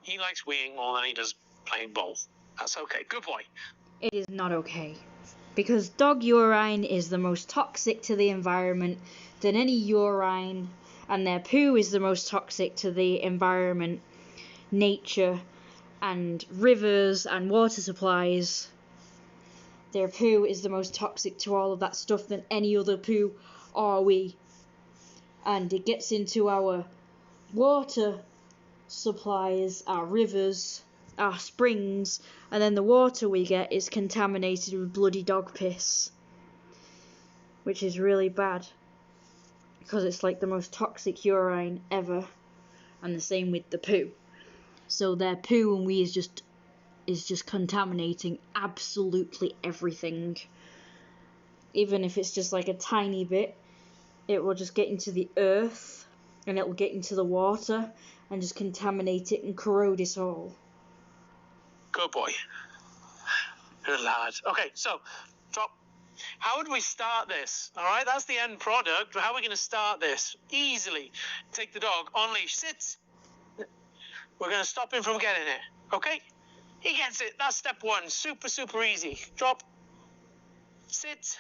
He likes weeing more than he does playing ball. That's okay. Good boy. It is not okay. Because dog urine is the most toxic to the environment than any urine, and their poo is the most toxic to the environment, nature, and rivers and water supplies. Their poo is the most toxic to all of that stuff than any other poo or wee. And it gets into our water supplies, our rivers, our springs, and then the water we get is contaminated with bloody dog piss, which is really bad because it's like the most toxic urine ever, and the same with the poo. So their poo and wee is just contaminating absolutely everything. Even if it's just like a tiny bit, it will just get into the earth and it will get into the water and just contaminate it and corrode it all. Good boy. Good lad. Okay, so, drop. How would we start this? All right, that's the end product. How are we going to start this? Easily. Take the dog on leash. Sit. We're going to stop him from getting it. Okay? He gets it. That's step one. Super, super easy. Drop. Sit.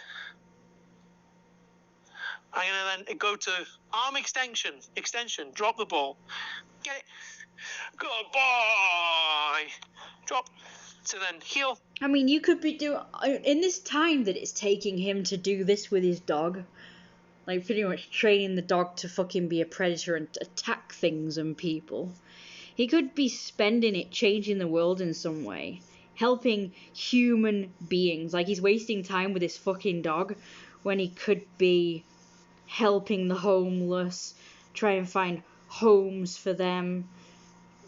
I'm going to then go to arm extension. Extension. Drop the ball. Get it. Good boy. Drop. So then heel. I mean, you could be doing, in this time that it's taking him to do this with his dog, like pretty much training the dog to fucking be a predator and attack things and people, he could be spending it changing the world in some way, helping human beings. Like, he's wasting time with his fucking dog when he could be helping the homeless, try and find homes for them,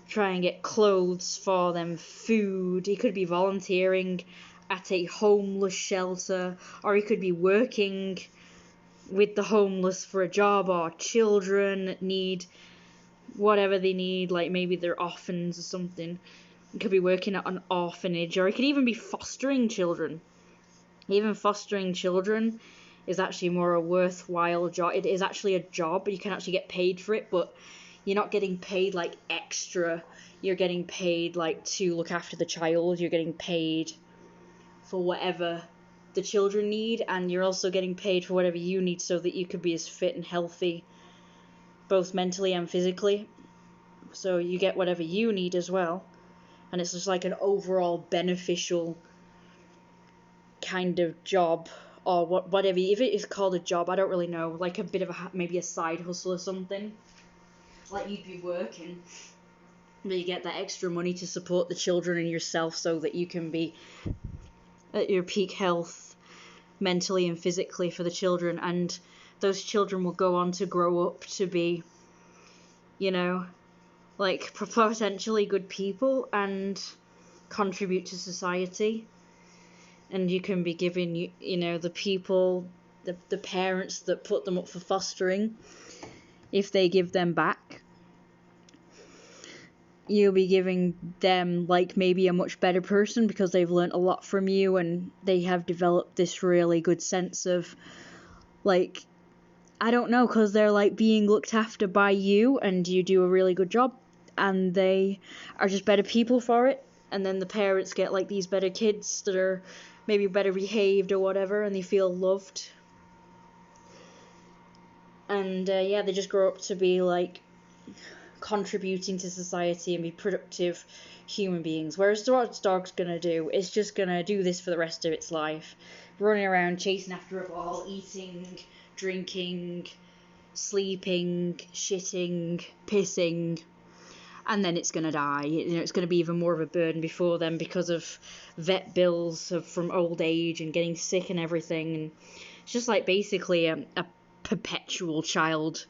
try and get clothes for them, food. He could be volunteering at a homeless shelter, or he could be working with the homeless for a job, or children need whatever they need, like maybe they're orphans or something. He could be working at an orphanage, or he could even be fostering children. Even fostering children is actually more a worthwhile job. It is actually a job, you can actually get paid for it, but you're not getting paid like extra. You're getting paid like to look after the child. You're getting paid for whatever the children need, and you're also getting paid for whatever you need so that you could be as fit and healthy, both mentally and physically. So you get whatever you need as well. And it's just like an overall beneficial kind of job, or whatever. If it is called a job, I don't really know. Like a bit of maybe a side hustle or something. Like you'd be working, but you get that extra money to support the children and yourself so that you can be at your peak health mentally and physically for the children, and those children will go on to grow up to be, you know, like potentially good people and contribute to society. And you can be giving, you know, the people, the parents that put them up for fostering, if they give them back, you'll be giving them like maybe a much better person because they've learnt a lot from you and they have developed this really good sense of, like, I don't know, because they're like being looked after by you and you do a really good job and they are just better people for it. And then the parents get like these better kids that are maybe better behaved or whatever, and they feel loved. And yeah, they just grow up to be like contributing to society and be productive human beings. Whereas what dog's gonna do, it's just gonna do this for the rest of its life, running around chasing after a ball, eating, drinking, sleeping, shitting, pissing, and then it's gonna die. You know, it's gonna be even more of a burden before then because of vet bills from old age and getting sick and everything. And it's just like basically a perpetual child,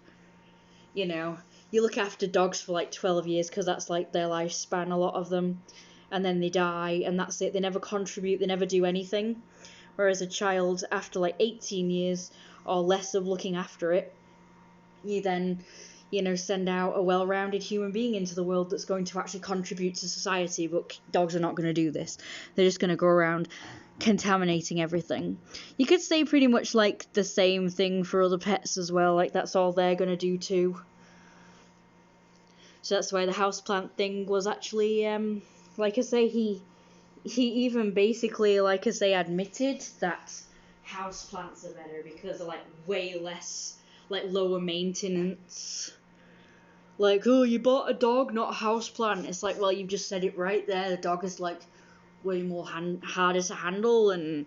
you know. You look after dogs for like 12 years because that's like their lifespan, a lot of them, and then they die and that's it. They never contribute, they never do anything. Whereas a child, after like 18 years or less of looking after it, you then, you know, send out a well-rounded human being into the world that's going to actually contribute to society. But dogs are not going to do this. They're just going to go around contaminating everything. You could say pretty much like the same thing for other pets as well. Like that's all they're going to do too. So that's why the houseplant thing was actually, like I say, he even basically, like I say, admitted that houseplants are better because they're like way less, like lower maintenance. Like, oh, you bought a dog, not a houseplant. It's like, well, you've just said it right there. The dog is like way more harder to handle and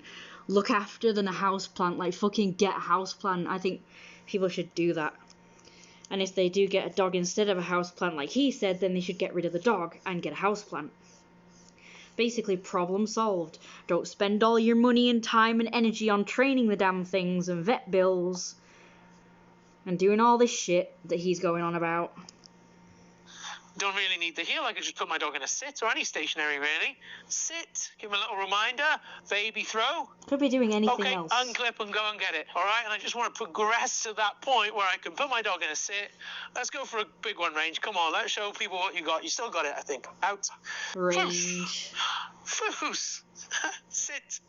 look after than a houseplant. Like, fucking get a houseplant. I think people should do that. And if they do get a dog instead of a houseplant, like he said, then they should get rid of the dog and get a houseplant. Basically, problem solved. Don't spend all your money and time and energy on training the damn things and vet bills and doing all this shit that he's going on about. Don't really need the heel. I could just put my dog in a sit or any stationary, really. Sit, give him a little reminder, baby throw. Could be doing anything okay, else. Unclip and go and get it, all right? And I just want to progress to that point where I can put my dog in a sit. Let's go for a big one, Range. Come on, let's show people what you got. You still got it, I think. Out. Range. Foos. Sit.